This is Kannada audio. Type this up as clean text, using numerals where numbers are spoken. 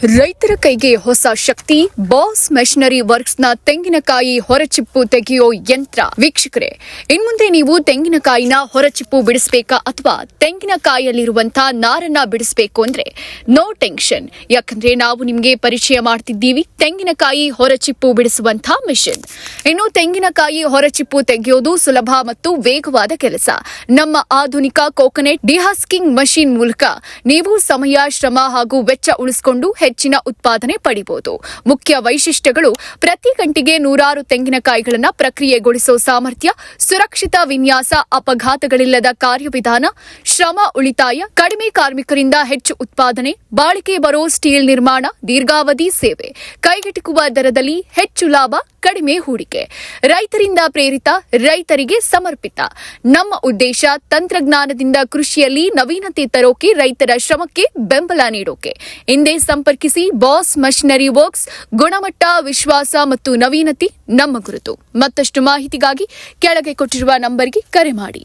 ರೈತರ ಕೈಗೆ ಹೊಸ ಶಕ್ತಿ ಬಾಸ್ ಮೆಷಿನರಿ ವರ್ಕ್ಸ್ನ ತೆಂಗಿನಕಾಯಿ ಹೊರಚಿಪ್ಪು ತೆಗೆಯೋ ಯಂತ್ರ. ವೀಕ್ಷಕರೇ, ಇನ್ಮುಂದೆ ನೀವು ತೆಂಗಿನಕಾಯಿನ ಹೊರಚಿಪ್ಪು ಬಿಡಿಸಬೇಕಾ ಅಥವಾ ತೆಂಗಿನಕಾಯಿಯಲ್ಲಿರುವಂತಹ ನಾರನ್ನ ಬಿಡಿಸಬೇಕು ಅಂದ್ರೆ ನೋ ಟೆನ್ಷನ್. ಯಾಕಂದ್ರೆ ನಾವು ನಿಮಗೆ ಪರಿಚಯ ಮಾಡ್ತಿದ್ದೀವಿ ತೆಂಗಿನಕಾಯಿ ಹೊರಚಿಪ್ಪು ಬಿಡಿಸುವಂತಹ ಮಿಷನ್. ಇನ್ನು ತೆಂಗಿನಕಾಯಿ ಹೊರಚಿಪ್ಪು ತೆಗೆಯೋದು ಸುಲಭ ಮತ್ತು ವೇಗವಾದ ಕೆಲಸ. ನಮ್ಮ ಆಧುನಿಕ ಕೋಕೋನಟ್ ಡಿಹಸ್ಕಿಂಗ್ ಮಷಿನ್ ಮೂಲಕ ನೀವು ಸಮಯ, ಶ್ರಮ ಹಾಗೂ ವೆಚ್ಚ ಉಳಿಸಿಕೊಂಡು ಹೆಚ್ಚಿನ ಉತ್ಪಾದನೆ ಪಡೆಯಬಹುದು. ಮುಖ್ಯ ವೈಶಿಷ್ಟ್ಯಗಳು: ಪ್ರತಿ ಗಂಟೆಗೆ ನೂರಾರು ತೆಂಗಿನಕಾಯಿಗಳನ್ನು ಪ್ರಕ್ರಿಯೆಗೊಳಿಸುವ ಸಾಮರ್ಥ್ಯ, ಸುರಕ್ಷಿತ ವಿನ್ಯಾಸ, ಅಪಘಾತಗಳಿಲ್ಲದ ಕಾರ್ಯವಿಧಾನ, ಶ್ರಮ ಉಳಿತಾಯ, ಕಡಿಮೆ ಕಾರ್ಮಿಕರಿಂದ ಹೆಚ್ಚು ಉತ್ಪಾದನೆ, ಬಾಳಿಕೆ ಬರೋ ಸ್ಟೀಲ್ ನಿರ್ಮಾಣ, ದೀರ್ಘಾವಧಿ ಸೇವೆ, ಕೈಗೆಟುಕುವ ದರದಲ್ಲಿ ಹೆಚ್ಚು ಲಾಭ, ಕಡಿಮೆ ಹೂಡಿಕೆ. ರೈತರಿಂದ ಪ್ರೇರಿತ, ರೈತರಿಗೆ ಸಮರ್ಪಿತ. ನಮ್ಮ ಉದ್ದೇಶ ತಂತ್ರಜ್ಞಾನದಿಂದ ಕೃಷಿಯಲ್ಲಿ ನವೀನತೆ ತರೋಕೆ, ರೈತರ ಶ್ರಮಕ್ಕೆ ಬೆಂಬಲ ನೀಡೋಕೆ. ಹಿಂದೆ ಸಂಪರ್ಕಿಸಿ ಬಾಸ್ ಮಷಿನರಿ ವರ್ಕ್ಸ್. ಗುಣಮಟ್ಟ, ವಿಶ್ವಾಸ ಮತ್ತು ನವೀನತೆ ನಮ್ಮ ಗುರುತು. ಮತ್ತಷ್ಟು ಮಾಹಿತಿಗಾಗಿ ಕೆಳಗೆ ಕೊಟ್ಟಿರುವ ನಂಬರ್ಗೆ ಕರೆ ಮಾಡಿ.